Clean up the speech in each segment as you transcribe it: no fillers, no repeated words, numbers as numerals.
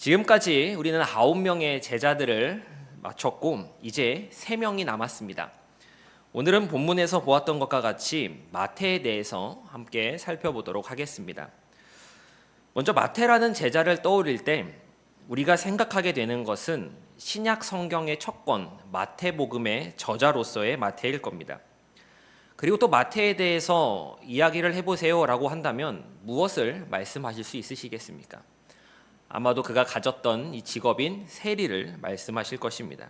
지금까지 우리는 9명의 제자들을 마쳤고 이제 3명이 남았습니다. 오늘은 본문에서 보았던 것과 같이 마태에 대해서 함께 살펴보도록 하겠습니다. 먼저 마태라는 제자를 떠올릴 때 우리가 생각하게 되는 것은 신약 성경의 첫 권 마태복음의 저자로서의 마태일 겁니다. 그리고 또 마태에 대해서 이야기를 해보세요라고 한다면 무엇을 말씀하실 수 있으시겠습니까? 아마도 그가 가졌던 이 직업인 세리를 말씀하실 것입니다.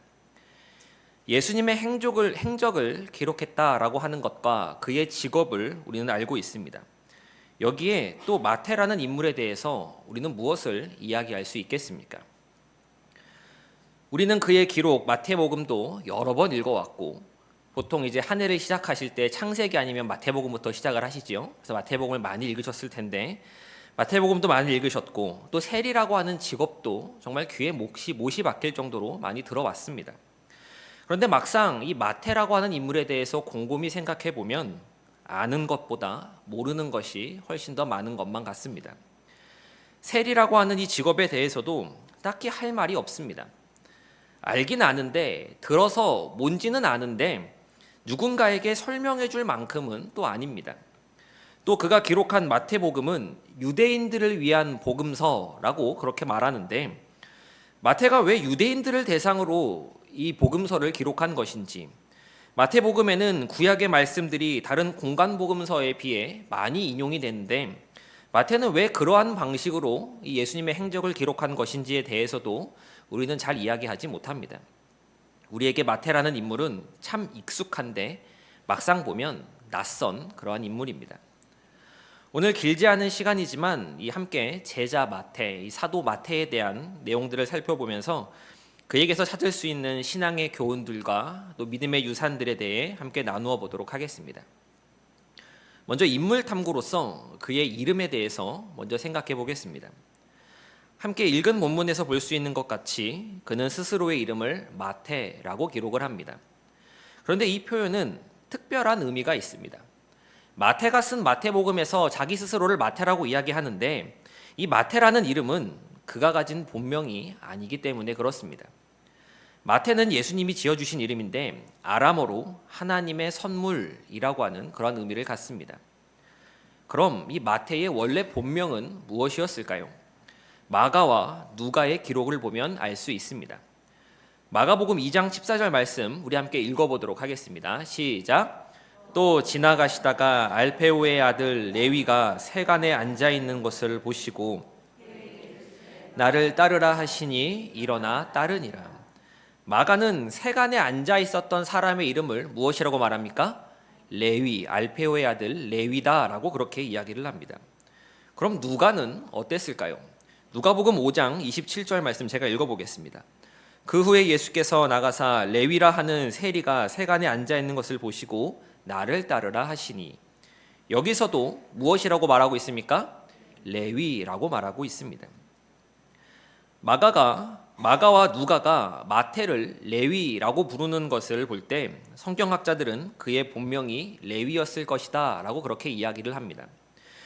예수님의 행적을 기록했다라고 하는 것과 그의 직업을 우리는 알고 있습니다. 여기에 또 마태라는 인물에 대해서 우리는 무엇을 이야기할 수 있겠습니까? 우리는 그의 기록 마태복음도 여러 번 읽어왔고 보통 이제 한 해를 시작하실 때 창세기 아니면 마태복음부터 시작을 하시죠. 그래서 마태복음을 많이 읽으셨을 텐데 마태복음도 많이 읽으셨고 또 세리라고 하는 직업도 정말 귀에 못이 박힐 정도로 많이 들어왔습니다. 그런데 막상 이 마태라고 하는 인물에 대해서 곰곰이 생각해 보면 아는 것보다 모르는 것이 훨씬 더 많은 것만 같습니다. 세리라고 하는 이 직업에 대해서도 딱히 할 말이 없습니다. 알긴 아는데 들어서 뭔지는 아는데 누군가에게 설명해 줄 만큼은 또 아닙니다. 또 그가 기록한 마태복음은 유대인들을 위한 복음서라고 그렇게 말하는데 마태가 왜 유대인들을 대상으로 이 복음서를 기록한 것인지, 마태복음에는 구약의 말씀들이 다른 공간 복음서에 비해 많이 인용이 되는데 마태는 왜 그러한 방식으로 이 예수님의 행적을 기록한 것인지에 대해서도 우리는 잘 이야기하지 못합니다. 우리에게 마태라는 인물은 참 익숙한데 막상 보면 낯선 그러한 인물입니다. 오늘 길지 않은 시간이지만 이 함께 제자 마태, 이 사도 마태에 대한 내용들을 살펴보면서 그에게서 찾을 수 있는 신앙의 교훈들과 또 믿음의 유산들에 대해 함께 나누어 보도록 하겠습니다. 먼저 인물 탐구로서 그의 이름에 대해서 먼저 생각해 보겠습니다. 함께 읽은 본문에서 볼 수 있는 것 같이 그는 스스로의 이름을 마태라고 기록을 합니다. 그런데 이 표현은 특별한 의미가 있습니다. 마태가 쓴 마태복음에서 자기 스스로를 마태라고 이야기하는데 이 마태라는 이름은 그가 가진 본명이 아니기 때문에 그렇습니다. 마태는 예수님이 지어주신 이름인데 아람어로 하나님의 선물이라고 하는 그런 의미를 갖습니다. 그럼 이 마태의 원래 본명은 무엇이었을까요? 마가와 누가의 기록을 보면 알 수 있습니다. 마가복음 2장 14절 말씀 우리 함께 읽어보도록 하겠습니다. 시작. 또 지나가시다가 알페오의 아들 레위가 세간에 앉아있는 것을 보시고 나를 따르라 하시니 일어나 따르니라. 마가는 세간에 앉아있었던 사람의 이름을 무엇이라고 말합니까? 레위, 알페오의 아들 레위다라고 그렇게 이야기를 합니다. 그럼 누가는 어땠을까요? 누가복음 5장 27절 말씀 제가 읽어보겠습니다. 그 후에 예수께서 나가사 레위라 하는 세리가 세간에 앉아있는 것을 보시고 나를 따르라 하시니, 여기서도 무엇이라고 말하고 있습니까? 레위라고 말하고 있습니다. 마가와 누가가 마태를 레위라고 부르는 것을 볼 때 성경학자들은 그의 본명이 레위였을 것이다 라고 그렇게 이야기를 합니다.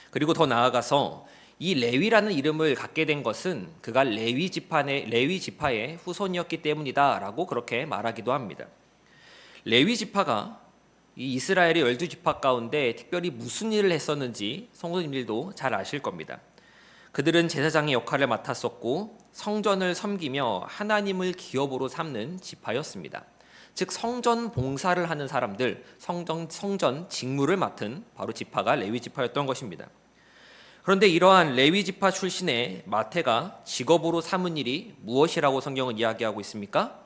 그리고 더 나아가서 이 레위라는 이름을 갖게 된 것은 그가 레위 지파의 후손이었기 때문이다 라고 그렇게 말하기도 합니다. 레위 지파가 이 이스라엘의 12지파 가운데 특별히 무슨 일을 했었는지 성도님들도 잘 아실 겁니다. 그들은 제사장의 역할을 맡았었고 성전을 섬기며 하나님을 기업으로 삼는 지파였습니다. 즉 성전 봉사를 하는 사람들, 성전 직무를 맡은 바로 지파가 레위 지파였던 것입니다. 그런데 이러한 레위 지파 출신의 마태가 직업으로 삼은 일이 무엇이라고 성경은 이야기하고 있습니까?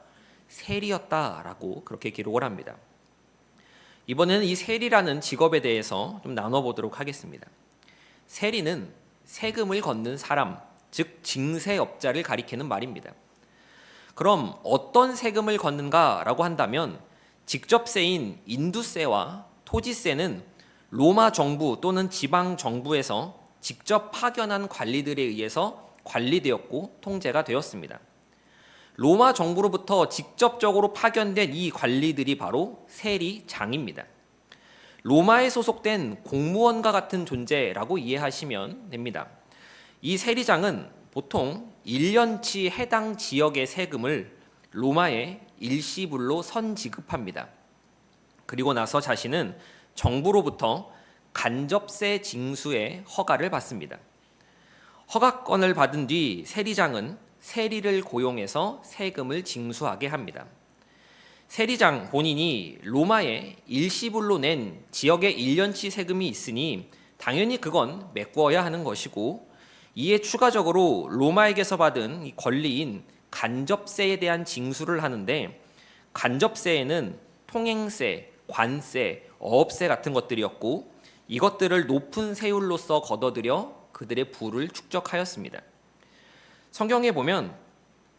세리였다라고 그렇게 기록을 합니다. 이번에는 이 세리라는 직업에 대해서 좀 나눠보도록 하겠습니다. 세리는 세금을 걷는 사람, 즉 징세업자를 가리키는 말입니다. 그럼 어떤 세금을 걷는가라고 한다면 직접세인 인두세와 토지세는 로마 정부 또는 지방 정부에서 직접 파견한 관리들에 의해서 관리되었고 통제가 되었습니다. 로마 정부로부터 직접적으로 파견된 이 관리들이 바로 세리장입니다. 로마에 소속된 공무원과 같은 존재라고 이해하시면 됩니다. 이 세리장은 보통 1년치 해당 지역의 세금을 로마에 일시불로 선지급합니다. 그리고 나서 자신은 정부로부터 간접세 징수의 허가를 받습니다. 허가권을 받은 뒤 세리장은 세리를 고용해서 세금을 징수하게 합니다. 세리장 본인이 로마에 일시불로 낸 지역의 1년치 세금이 있으니 당연히 그건 메꾸어야 하는 것이고, 이에 추가적으로 로마에게서 받은 이 권리인 간접세에 대한 징수를 하는데, 간접세에는 통행세, 관세, 어업세 같은 것들이었고, 이것들을 높은 세율로서 걷어들여 그들의 부를 축적하였습니다. 성경에 보면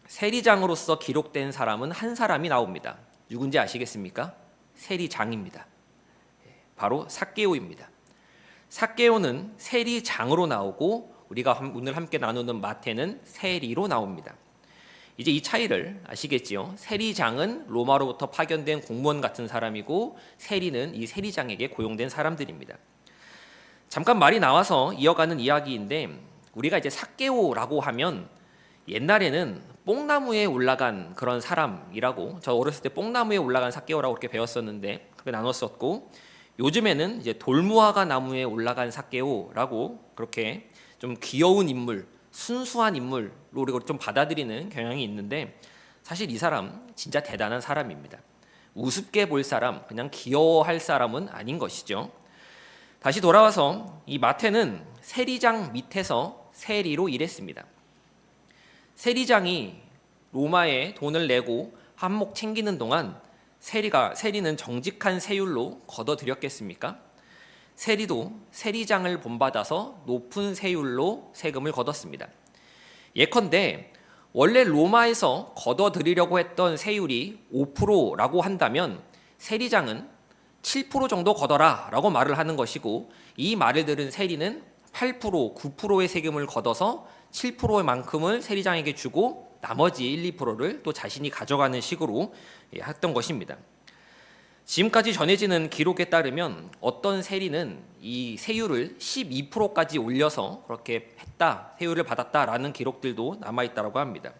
세리장으로서 기록된 사람은 한 사람이 나옵니다. 누군지 아시겠습니까? 세리장입니다. 바로 삭개오입니다. 삭개오는 세리장으로 나오고, 우리가 오늘 함께 나누는 마태는 세리로 나옵니다. 이제 이 차이를 아시겠지요? 세리장은 로마로부터 파견된 공무원 같은 사람이고, 세리는 이 세리장에게 고용된 사람들입니다. 잠깐 말이 나와서 이어가는 이야기인데, 우리가 이제 삭개오라고 하면 옛날에는 뽕나무에 올라간 그런 사람이라고, 저 어렸을 때 뽕나무에 올라간 삭개오라고 그렇게 배웠었는데 그렇게 나눴었고, 요즘에는 이제 돌무화과 나무에 올라간 삭개오라고 그렇게 좀 귀여운 인물, 순수한 인물로 우리가 좀 받아들이는 경향이 있는데, 사실 이 사람 진짜 대단한 사람입니다. 우습게 볼 사람, 그냥 귀여워할 사람은 아닌 것이죠. 다시 돌아와서 이 마태는 세리장 밑에서 세리로 일했습니다. 세리장이 로마에 돈을 내고 한몫 챙기는 동안 세리는 정직한 세율로 걷어들였겠습니까? 세리도 세리장을 본받아서 높은 세율로 세금을 걷었습니다. 예컨대 원래 로마에서 걷어들이려고 했던 세율이 5%라고 한다면 세리장은 7% 정도 걷어라 라고 말을 하는 것이고, 이 말을 들은 세리는 8%, 9%의 세금을 걷어서 7%의 만큼을 세리장에게 주고 나머지 1, 2%를 또 자신이 가져가는 식으로 했던 것입니다. 지금까지 전해지는 기록에 따르면 어떤 세리는 이 세율을 12%까지 올려서 그렇게 했다, 세율을 받았다라는 기록들도 남아있다고 합니다.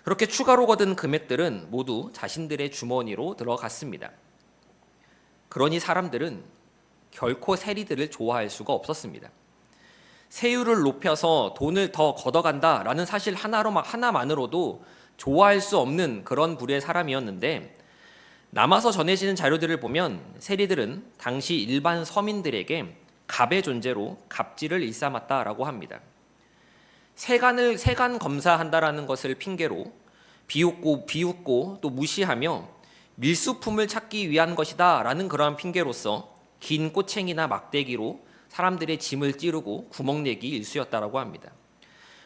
그렇게 추가로 거둔 금액들은 모두 자신들의 주머니로 들어갔습니다. 그러니 사람들은 결코 세리들을 좋아할 수가 없었습니다. 세율을 높여서 돈을 더 걷어간다라는 사실 하나만으로도 좋아할 수 없는 그런 부류의 사람이었는데, 남아서 전해지는 자료들을 보면 세리들은 당시 일반 서민들에게 갑의 존재로 갑질을 일삼았다라고 합니다. 세간 검사한다라는 것을 핑계로 비웃고 또 무시하며 밀수품을 찾기 위한 것이다라는 그러한 핑계로서 긴 꼬챙이나 막대기로 사람들의 짐을 찌르고 구멍내기 일쑤였다라고 합니다.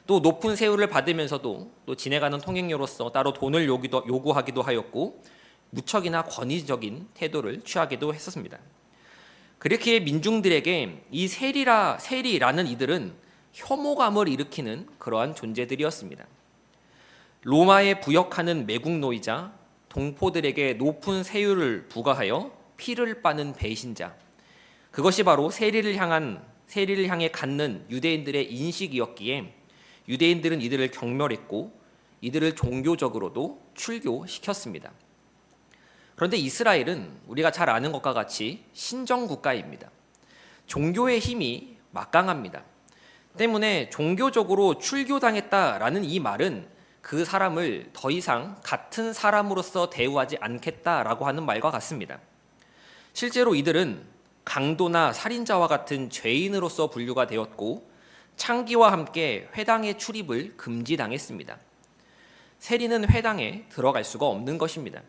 또 높은 세율을 받으면서도 또 지내가는 통행료로서 따로 돈을 요구하기도 하였고, 무척이나 권위적인 태도를 취하기도 했었습니다. 그렇게 민중들에게 이 세리라는 이들은 혐오감을 일으키는 그러한 존재들이었습니다. 로마에 부역하는 매국노이자 동포들에게 높은 세율을 부과하여 피를 빠는 배신자, 그것이 바로 세리를 향해 갖는 유대인들의 인식이었기에 유대인들은 이들을 경멸했고 이들을 종교적으로도 출교시켰습니다. 그런데 이스라엘은 우리가 잘 아는 것과 같이 신정국가입니다. 종교의 힘이 막강합니다. 때문에 종교적으로 출교당했다라는 이 말은 그 사람을 더 이상 같은 사람으로서 대우하지 않겠다라고 하는 말과 같습니다. 실제로 이들은 강도나 살인자와 같은 죄인으로서 분류가 되었고, 창기와 함께 회당의 출입을 금지당했습니다. 세리는 회당에 들어갈 수가 없는 것입니다.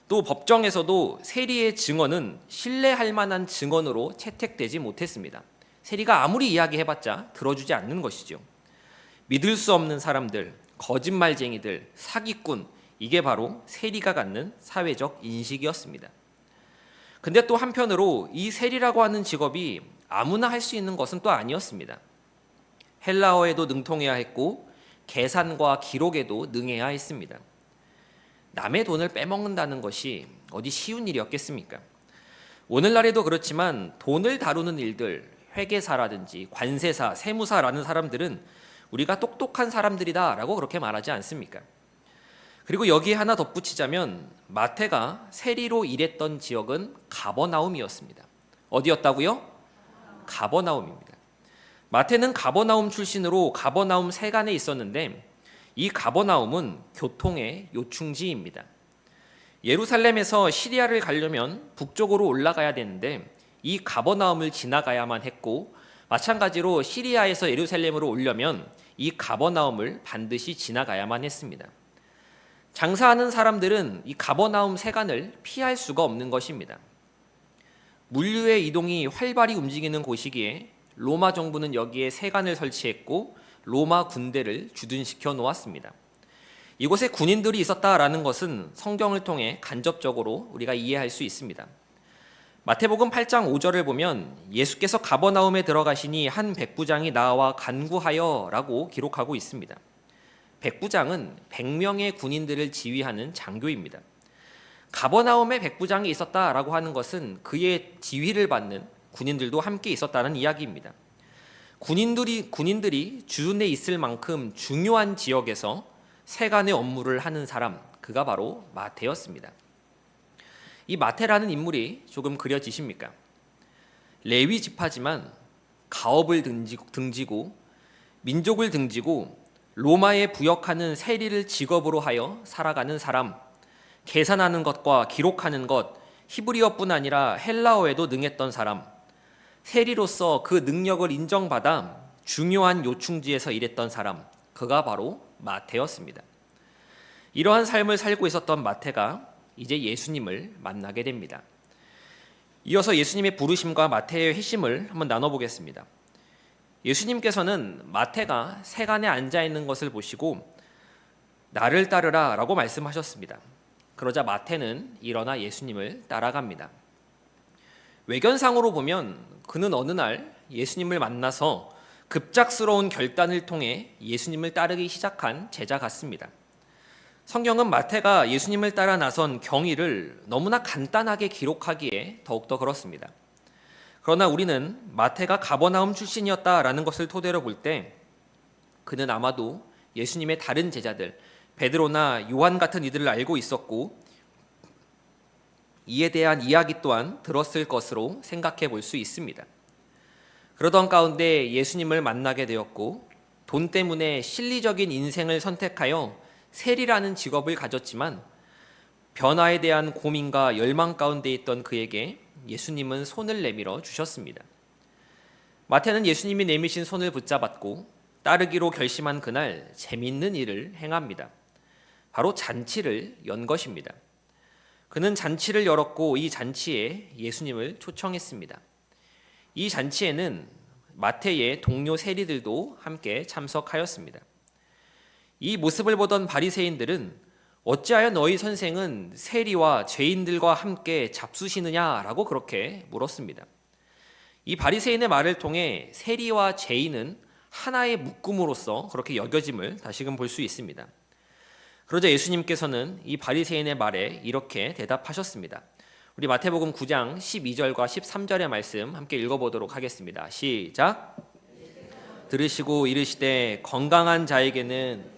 또 법정에서도 세리의 증언은 신뢰할 만한 증언으로 채택되지 못했습니다. 세리가 아무리 이야기해봤자 들어주지 않는 것이죠. 믿을 수 없는 사람들, 거짓말쟁이들, 사기꾼, 이게 바로 세리가 갖는 사회적 인식이었습니다. 근데 또 한편으로 이 세리라고 하는 직업이 아무나 할 수 있는 것은 또 아니었습니다. 헬라어에도 능통해야 했고 계산과 기록에도 능해야 했습니다. 남의 돈을 빼먹는다는 것이 어디 쉬운 일이었겠습니까? 오늘날에도 그렇지만 돈을 다루는 일들, 회계사라든지 관세사, 세무사라는 사람들은 우리가 똑똑한 사람들이다라고 그렇게 말하지 않습니까? 그리고 여기에 하나 덧붙이자면 마태가 세리로 일했던 지역은 가버나움이었습니다. 어디였다고요? 가버나움입니다. 마태는 가버나움 출신으로 가버나움 세간에 있었는데 이 가버나움은 교통의 요충지입니다. 예루살렘에서 시리아를 가려면 북쪽으로 올라가야 되는데 이 가버나움을 지나가야만 했고, 마찬가지로 시리아에서 예루살렘으로 오려면 이 가버나움을 반드시 지나가야만 했습니다. 장사하는 사람들은 이 가버나움 세간을 피할 수가 없는 것입니다. 물류의 이동이 활발히 움직이는 곳이기에 로마 정부는 여기에 세관을 설치했고 로마 군대를 주둔시켜 놓았습니다. 이곳에 군인들이 있었다라는 것은 성경을 통해 간접적으로 우리가 이해할 수 있습니다. 마태복음 8장 5절을 보면 예수께서 가버나움에 들어가시니 한 백부장이 나와 간구하여 라고 기록하고 있습니다. 백부장은 100명의 군인들을 지휘하는 장교입니다. 가버나움에 백부장이 있었다라고 하는 것은 그의 지휘를 받는 군인들도 함께 있었다는 이야기입니다. 군인들이 주둔해 있을 만큼 중요한 지역에서 세간의 업무를 하는 사람, 그가 바로 마태였습니다. 이 마태라는 인물이 조금 그려지십니까? 레위 지파지만 가업을 등지고 민족을 등지고 로마에 부역하는 세리를 직업으로 하여 살아가는 사람, 계산하는 것과 기록하는 것, 히브리어뿐 아니라 헬라어에도 능했던 사람, 세리로서 그 능력을 인정받아 중요한 요충지에서 일했던 사람, 그가 바로 마태였습니다. 이러한 삶을 살고 있었던 마태가 이제 예수님을 만나게 됩니다. 이어서 예수님의 부르심과 마태의 회심을 한번 나눠보겠습니다. 예수님께서는 마태가 세간에 앉아있는 것을 보시고 나를 따르라 라고 말씀하셨습니다. 그러자 마태는 일어나 예수님을 따라갑니다. 외견상으로 보면 그는 어느 날 예수님을 만나서 급작스러운 결단을 통해 예수님을 따르기 시작한 제자 같습니다. 성경은 마태가 예수님을 따라 나선 경위를 너무나 간단하게 기록하기에 더욱더 그렇습니다. 그러나 우리는 마태가 가버나움 출신이었다라는 것을 토대로 볼 때 그는 아마도 예수님의 다른 제자들, 베드로나 요한 같은 이들을 알고 있었고 이에 대한 이야기 또한 들었을 것으로 생각해 볼 수 있습니다. 그러던 가운데 예수님을 만나게 되었고 돈 때문에 실리적인 인생을 선택하여 세리라는 직업을 가졌지만 변화에 대한 고민과 열망 가운데 있던 그에게 예수님은 손을 내밀어 주셨습니다. 마태는 예수님이 내미신 손을 붙잡았고 따르기로 결심한 그날 재미있는 일을 행합니다. 바로 잔치를 연 것입니다. 그는 잔치를 열었고 이 잔치에 예수님을 초청했습니다. 이 잔치에는 마태의 동료 세리들도 함께 참석하였습니다. 이 모습을 보던 바리새인들은 어찌하여 너희 선생은 세리와 죄인들과 함께 잡수시느냐라고 그렇게 물었습니다. 이 바리새인의 말을 통해 세리와 죄인은 하나의 묶음으로서 그렇게 여겨짐을 다시금 볼 수 있습니다. 그러자 예수님께서는 이 바리새인의 말에 이렇게 대답하셨습니다. 우리 마태복음 9장 12절과 13절의 말씀 함께 읽어보도록 하겠습니다. 시작. 들으시고 이르시되 건강한 자에게는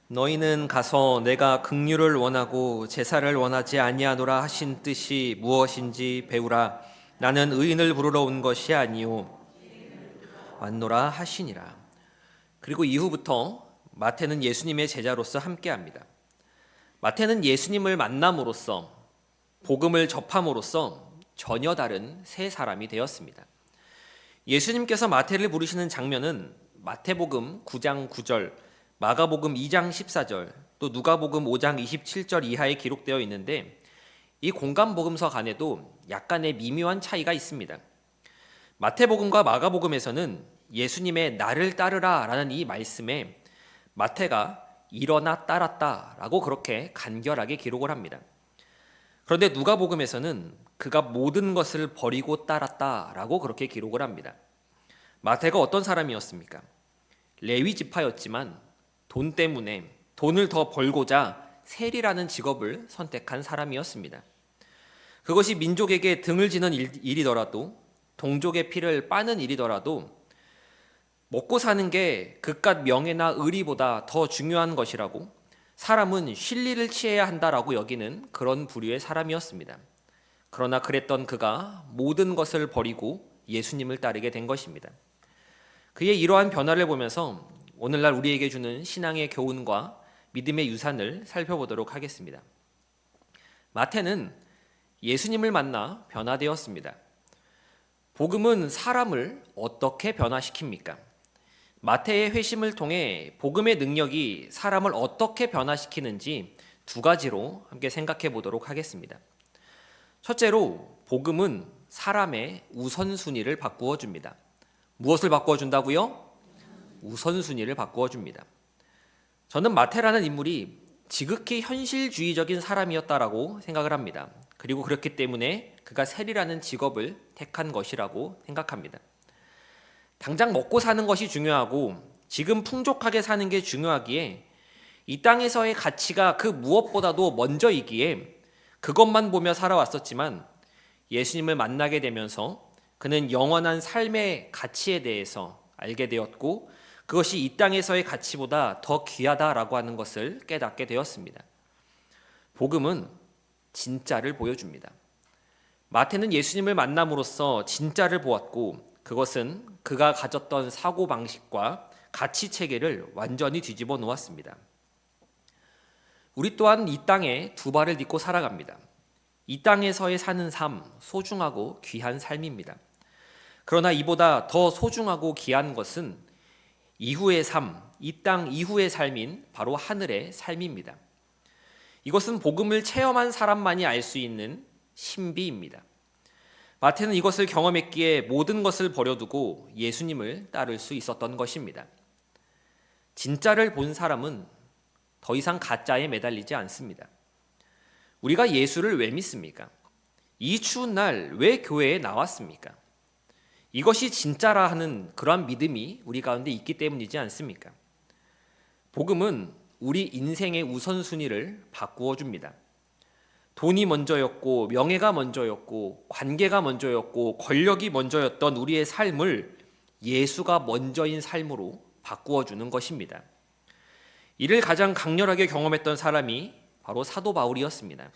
너희는 가서 내가 긍휼을 원하고 제사를 원하지 아니하노라 하신 뜻이 무엇인지 배우라. 나는 의인을 부르러 온 것이 아니요 왔노라 하시니라. 그리고 이후부터 마태는 예수님의 제자로서 함께합니다. 마태는 예수님을 만남으로써 복음을 접함으로써 전혀 다른 새 사람이 되었습니다. 예수님께서 마태를 부르시는 장면은 마태복음 9장 9절, 마가복음 2장 14절, 또 누가복음 5장 27절 이하에 기록되어 있는데 이 공간복음서 간에도 약간의 미묘한 차이가 있습니다. 마태복음과 마가복음에서는 예수님의 나를 따르라 라는 이 말씀에 마태가 일어나 따랐다 라고 그렇게 간결하게 기록을 합니다. 그런데 누가복음에서는 그가 모든 것을 버리고 따랐다 라고 그렇게 기록을 합니다. 마태가 어떤 사람이었습니까? 레위 지파였지만 돈 때문에 돈을 더 벌고자 세리라는 직업을 선택한 사람이었습니다. 그것이 민족에게 등을 지는 일이더라도 동족의 피를 빠는 일이더라도 먹고 사는 게 그깟 명예나 의리보다 더 중요한 것이라고, 사람은 쉴리를 취해야 한다라고 여기는 그런 부류의 사람이었습니다. 그러나 그랬던 그가 모든 것을 버리고 예수님을 따르게 된 것입니다. 그의 이러한 변화를 보면서 오늘날 우리에게 주는 신앙의 교훈과 믿음의 유산을 살펴보도록 하겠습니다. 마태는 예수님을 만나 변화되었습니다. 복음은 사람을 어떻게 변화시킵니까? 마태의 회심을 통해 복음의 능력이 사람을 어떻게 변화시키는지 두 가지로 함께 생각해 보도록 하겠습니다. 첫째로, 복음은 사람의 우선순위를 바꾸어 줍니다. 무엇을 바꾸어 준다고요? 우선순위를 바꾸어 줍니다. 저는 마태라는 인물이 지극히 현실주의적인 사람이었다라고 생각을 합니다. 그리고 그렇기 때문에 그가 세리라는 직업을 택한 것이라고 생각합니다. 당장 먹고 사는 것이 중요하고 지금 풍족하게 사는 게 중요하기에 이 땅에서의 가치가 그 무엇보다도 먼저이기에 그것만 보며 살아왔었지만, 예수님을 만나게 되면서 그는 영원한 삶의 가치에 대해서 알게 되었고 그것이 이 땅에서의 가치보다 더 귀하다라고 하는 것을 깨닫게 되었습니다. 복음은 진짜를 보여줍니다. 마태는 예수님을 만남으로써 진짜를 보았고 그것은 그가 가졌던 사고방식과 가치체계를 완전히 뒤집어 놓았습니다. 우리 또한 이 땅에 두 발을 딛고 살아갑니다. 이 땅에서의 사는 삶, 소중하고 귀한 삶입니다. 그러나 이보다 더 소중하고 귀한 것은 이후의 삶, 이 땅 이후의 삶인 바로 하늘의 삶입니다. 이것은 복음을 체험한 사람만이 알 수 있는 신비입니다. 마태는 이것을 경험했기에 모든 것을 버려두고 예수님을 따를 수 있었던 것입니다. 진짜를 본 사람은 더 이상 가짜에 매달리지 않습니다. 우리가 예수를 왜 믿습니까? 이 추운 날 왜 교회에 나왔습니까? 이것이 진짜라 하는 그러한 믿음이 우리 가운데 있기 때문이지 않습니까? 복음은 우리 인생의 우선순위를 바꾸어 줍니다. 돈이 먼저였고 명예가 먼저였고 관계가 먼저였고 권력이 먼저였던 우리의 삶을 예수가 먼저인 삶으로 바꾸어 주는 것입니다. 이를 가장 강렬하게 경험했던 사람이 바로 사도 바울이었습니다.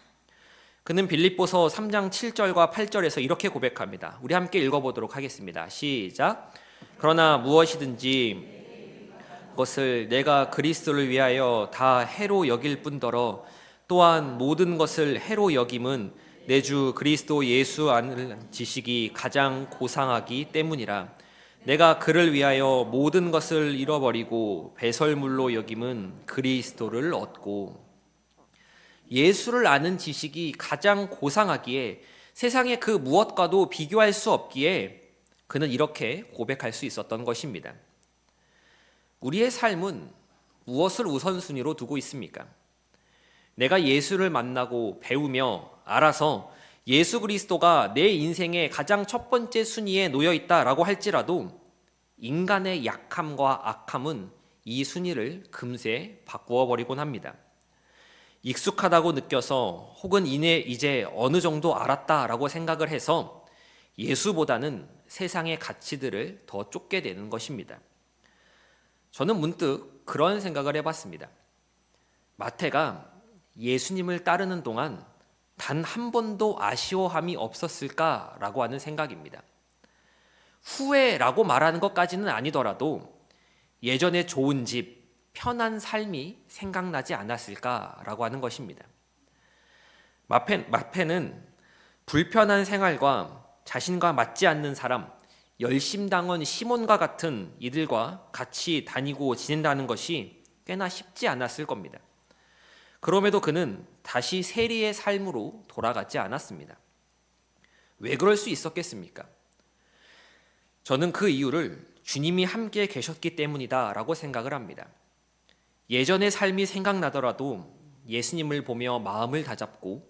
그는 빌립보서 3장 7절과 8절에서 이렇게 고백합니다. 우리 함께 읽어보도록 하겠습니다. 시작. 그러나 무엇이든지 것을 내가 그리스도를 위하여 다 해로 여길 뿐더러 또한 모든 것을 해로 여김은 내 주 그리스도 예수 안을 지식이 가장 고상하기 때문이라. 내가 그를 위하여 모든 것을 잃어버리고 배설물로 여김은 그리스도를 얻고. 예수를 아는 지식이 가장 고상하기에 세상의 그 무엇과도 비교할 수 없기에 그는 이렇게 고백할 수 있었던 것입니다. 우리의 삶은 무엇을 우선순위로 두고 있습니까? 내가 예수를 만나고 배우며 알아서 예수 그리스도가 내 인생의 가장 첫 번째 순위에 놓여 있다라고 할지라도 인간의 약함과 악함은 이 순위를 금세 바꾸어 버리곤 합니다. 익숙하다고 느껴서 혹은 이제 어느 정도 알았다라고 생각을 해서 예수보다는 세상의 가치들을 더 쫓게 되는 것입니다. 저는 문득 그런 생각을 해봤습니다. 마태가 예수님을 따르는 동안 단 한 번도 아쉬워함이 없었을까라고 하는 생각입니다. 후회라고 말하는 것까지는 아니더라도 예전에 좋은 집, 편한 삶이 생각나지 않았을까라고 하는 것입니다. 마태는 불편한 생활과 자신과 맞지 않는 사람, 열심당원 시몬과 같은 이들과 같이 다니고 지낸다는 것이 꽤나 쉽지 않았을 겁니다. 그럼에도 그는 다시 세리의 삶으로 돌아가지 않았습니다. 왜 그럴 수 있었겠습니까? 저는 그 이유를 주님이 함께 계셨기 때문이다라고 생각을 합니다. 예전의 삶이 생각나더라도 예수님을 보며 마음을 다잡고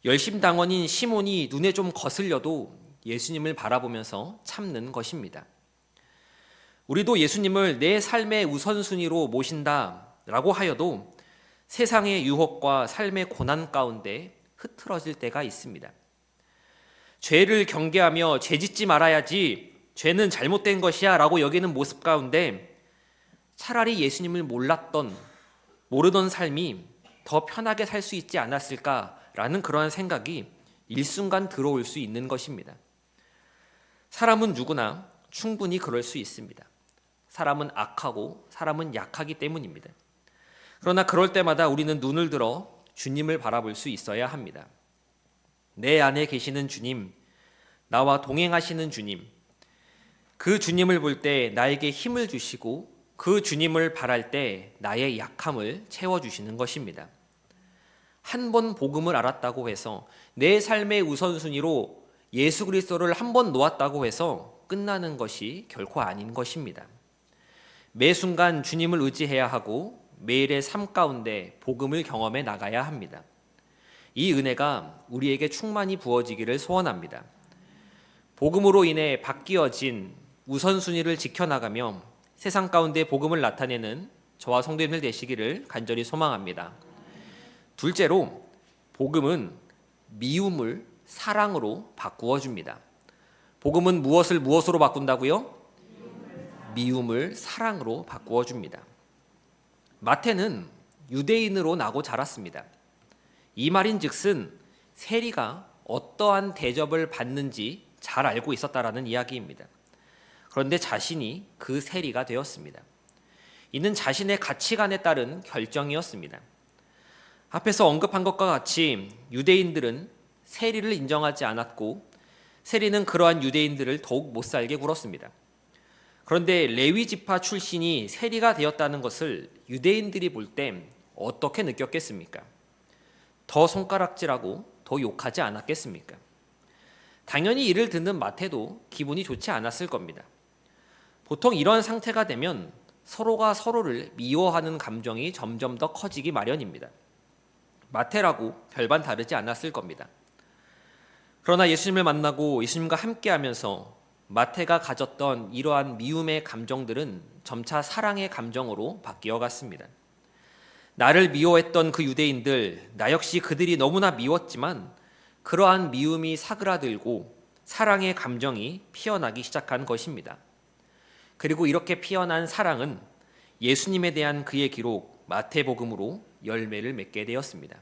열심당원인 시몬이 눈에 좀 거슬려도 예수님을 바라보면서 참는 것입니다. 우리도 예수님을 내 삶의 우선순위로 모신다라고 하여도 세상의 유혹과 삶의 고난 가운데 흐트러질 때가 있습니다. 죄를 경계하며 죄 짓지 말아야지, 죄는 잘못된 것이야 라고 여기는 모습 가운데 차라리 예수님을 모르던 삶이 더 편하게 살 수 있지 않았을까라는 그러한 생각이 일순간 들어올 수 있는 것입니다. 사람은 누구나 충분히 그럴 수 있습니다. 사람은 악하고 사람은 약하기 때문입니다. 그러나 그럴 때마다 우리는 눈을 들어 주님을 바라볼 수 있어야 합니다. 내 안에 계시는 주님, 나와 동행하시는 주님, 그 주님을 볼 때 나에게 힘을 주시고 그 주님을 바랄 때 나의 약함을 채워주시는 것입니다. 한 번 복음을 알았다고 해서 내 삶의 우선순위로 예수 그리스도를 한 번 놓았다고 해서 끝나는 것이 결코 아닌 것입니다. 매 순간 주님을 의지해야 하고 매일의 삶 가운데 복음을 경험해 나가야 합니다. 이 은혜가 우리에게 충만히 부어지기를 소원합니다. 복음으로 인해 바뀌어진 우선순위를 지켜나가며 세상 가운데 복음을 나타내는 저와 성도님들 되시기를 간절히 소망합니다. 둘째로, 복음은 미움을 사랑으로 바꾸어 줍니다. 복음은 무엇을 무엇으로 바꾼다고요? 미움을 사랑으로 바꾸어 줍니다. 마태는 유대인으로 나고 자랐습니다. 이 말인즉슨 세리가 어떠한 대접을 받는지 잘 알고 있었다라는 이야기입니다. 그런데 자신이 그 세리가 되었습니다. 이는 자신의 가치관에 따른 결정이었습니다. 앞에서 언급한 것과 같이 유대인들은 세리를 인정하지 않았고 세리는 그러한 유대인들을 더욱 못살게 굴었습니다. 그런데 레위 지파 출신이 세리가 되었다는 것을 유대인들이 볼 때 어떻게 느꼈겠습니까? 더 손가락질하고 더 욕하지 않았겠습니까? 당연히 이를 듣는 마태도 기분이 좋지 않았을 겁니다. 보통 이런 상태가 되면 서로가 서로를 미워하는 감정이 점점 더 커지기 마련입니다. 마태라고 별반 다르지 않았을 겁니다. 그러나 예수님을 만나고 예수님과 함께하면서 마태가 가졌던 이러한 미움의 감정들은 점차 사랑의 감정으로 바뀌어 갔습니다. 나를 미워했던 그 유대인들, 나 역시 그들이 너무나 미웠지만 그러한 미움이 사그라들고 사랑의 감정이 피어나기 시작한 것입니다. 그리고 이렇게 피어난 사랑은 예수님에 대한 그의 기록 마태복음으로 열매를 맺게 되었습니다.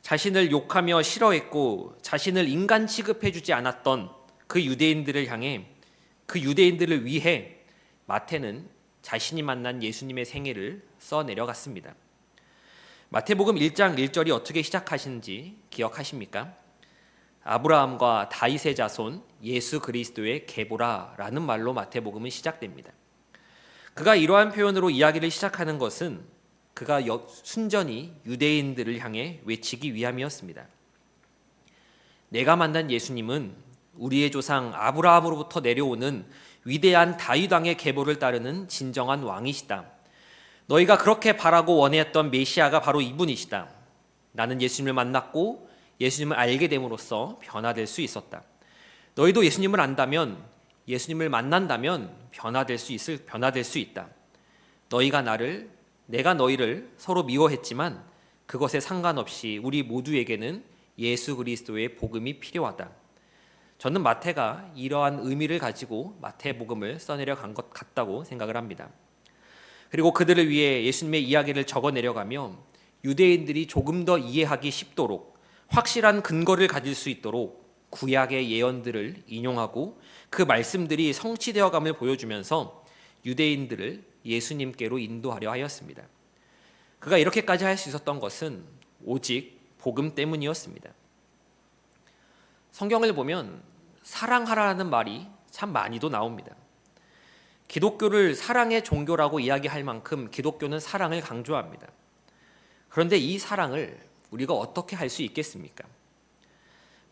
자신을 욕하며 싫어했고 자신을 인간 취급해주지 않았던 그 유대인들을 향해, 그 유대인들을 위해 마태는 자신이 만난 예수님의 생애를 써내려갔습니다. 마태복음 1장 1절이 어떻게 시작하시는지 기억하십니까? 아브라함과 다윗의 자손 예수 그리스도의 계보라라는 말로 마태복음은 시작됩니다. 그가 이러한 표현으로 이야기를 시작하는 것은 그가 순전히 유대인들을 향해 외치기 위함이었습니다. 내가 만난 예수님은 우리의 조상 아브라함으로부터 내려오는 위대한 다윗 왕의 계보를 따르는 진정한 왕이시다. 너희가 그렇게 바라고 원했던 메시아가 바로 이분이시다. 나는 예수님을 만났고 예수님을 알게 됨으로써 변화될 수 있었다. 너희도 예수님을 안다면, 예수님을 만난다면 변화될 수 있다. 내가 너희를 서로 미워했지만 그것에 상관없이 우리 모두에게는 예수 그리스도의 복음이 필요하다. 저는 마태가 이러한 의미를 가지고 마태복음을 써내려 간 것 같다고 생각을 합니다. 그리고 그들을 위해 예수님의 이야기를 적어 내려가며 유대인들이 조금 더 이해하기 쉽도록 확실한 근거를 가질 수 있도록 구약의 예언들을 인용하고 그 말씀들이 성취되어감을 보여주면서 유대인들을 예수님께로 인도하려 하였습니다. 그가 이렇게까지 할 수 있었던 것은 오직 복음 때문이었습니다. 성경을 보면 사랑하라는 말이 참 많이도 나옵니다. 기독교를 사랑의 종교라고 이야기할 만큼 기독교는 사랑을 강조합니다. 그런데 이 사랑을 우리가 어떻게 할 수 있겠습니까?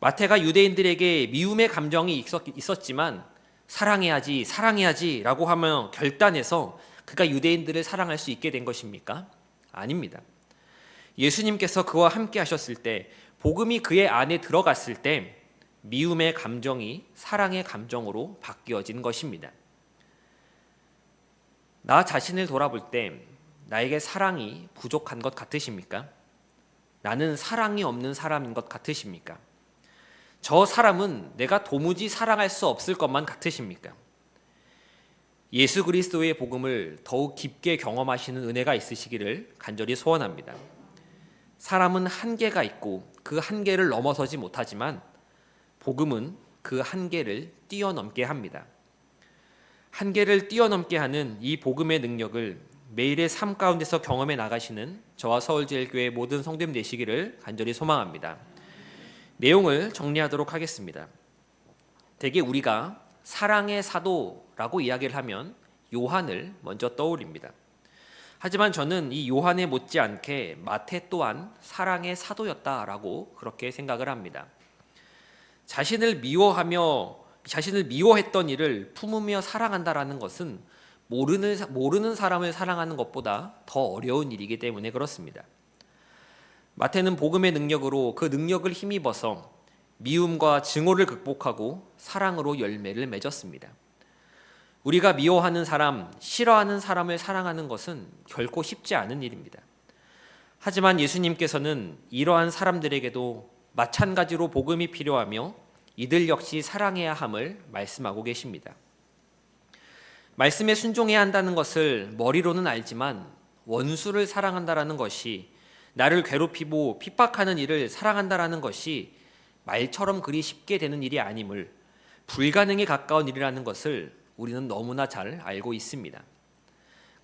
마태가 유대인들에게 미움의 감정이 있었지만 사랑해야지 라고 하며 결단해서 그가 유대인들을 사랑할 수 있게 된 것입니까? 아닙니다. 예수님께서 그와 함께 하셨을 때, 복음이 그의 안에 들어갔을 때 미움의 감정이 사랑의 감정으로 바뀌어진 것입니다. 나 자신을 돌아볼 때 나에게 사랑이 부족한 것 같으십니까? 나는 사랑이 없는 사람인 것 같으십니까? 저 사람은 내가 도무지 사랑할 수 없을 것만 같으십니까? 예수 그리스도의 복음을 더욱 깊게 경험하시는 은혜가 있으시기를 간절히 소원합니다. 사람은 한계가 있고 그 한계를 넘어서지 못하지만 복음은 그 한계를 뛰어넘게 합니다. 한계를 뛰어넘게 하는 이 복음의 능력을 매일의 삶 가운데서 경험해 나가시는 저와 서울제일교회 모든 성도님 되시기를 간절히 소망합니다. 내용을 정리하도록 하겠습니다. 대개 우리가 사랑의 사도라고 이야기를 하면 요한을 먼저 떠올립니다. 하지만 저는 이 요한에 못지않게 마태 또한 사랑의 사도였다라고 그렇게 생각을 합니다. 자신을 미워했던 이를 품으며 사랑한다라는 것은 모르는 사람을 사랑하는 것보다 더 어려운 일이기 때문에 그렇습니다. 마태는 복음의 능력으로 그 능력을 힘입어서 미움과 증오를 극복하고 사랑으로 열매를 맺었습니다. 우리가 미워하는 사람, 싫어하는 사람을 사랑하는 것은 결코 쉽지 않은 일입니다. 하지만 예수님께서는 이러한 사람들에게도 마찬가지로 복음이 필요하며 이들 역시 사랑해야 함을 말씀하고 계십니다. 말씀에 순종해야 한다는 것을 머리로는 알지만 원수를 사랑한다라는 것이, 나를 괴롭히고 핍박하는 이를 사랑한다라는 것이 말처럼 그리 쉽게 되는 일이 아님을, 불가능에 가까운 일이라는 것을 우리는 너무나 잘 알고 있습니다.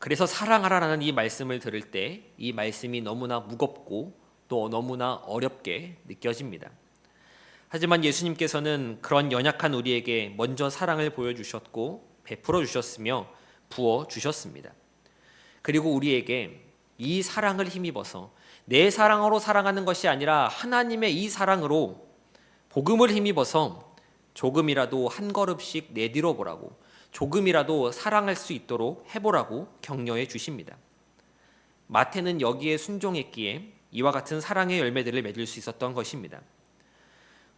그래서 사랑하라라는 이 말씀을 들을 때 이 말씀이 너무나 무겁고 또 너무나 어렵게 느껴집니다. 하지만 예수님께서는 그런 연약한 우리에게 먼저 사랑을 보여주셨고 베풀어 주셨으며 부어 주셨습니다. 그리고 우리에게 이 사랑을 힘입어서 내 사랑으로 사랑하는 것이 아니라 하나님의 이 사랑으로, 복음을 힘입어서 조금이라도 한 걸음씩 내디뎌 보라고, 조금이라도 사랑할 수 있도록 해보라고 격려해 주십니다. 마태는 여기에 순종했기에 이와 같은 사랑의 열매들을 맺을 수 있었던 것입니다.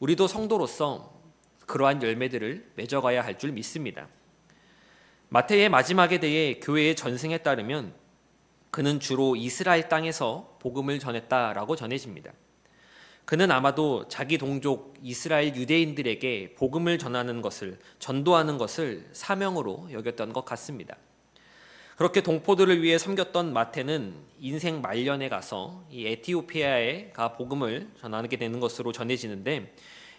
우리도 성도로서 그러한 열매들을 맺어가야 할 줄 믿습니다. 마태의 마지막에 대해 교회의 전승에 따르면 그는 주로 이스라엘 땅에서 복음을 전했다라고 전해집니다. 그는 아마도 자기 동족 이스라엘 유대인들에게 복음을 전도하는 것을 사명으로 여겼던 것 같습니다. 그렇게 동포들을 위해 섬겼던 마태는 인생 말년에 가서 이 에티오피아에 가 복음을 전하게 되는 것으로 전해지는데,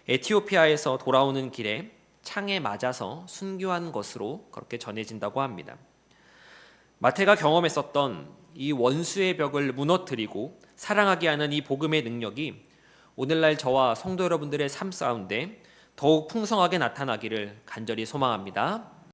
에티오피아에서 돌아오는 길에 창에 맞아서 순교한 것으로 그렇게 전해진다고 합니다. 마태가 경험했었던 이 원수의 벽을 무너뜨리고 사랑하게 하는 이 복음의 능력이 오늘날 저와 성도 여러분들의 삶 가운데 더욱 풍성하게 나타나기를 간절히 소망합니다.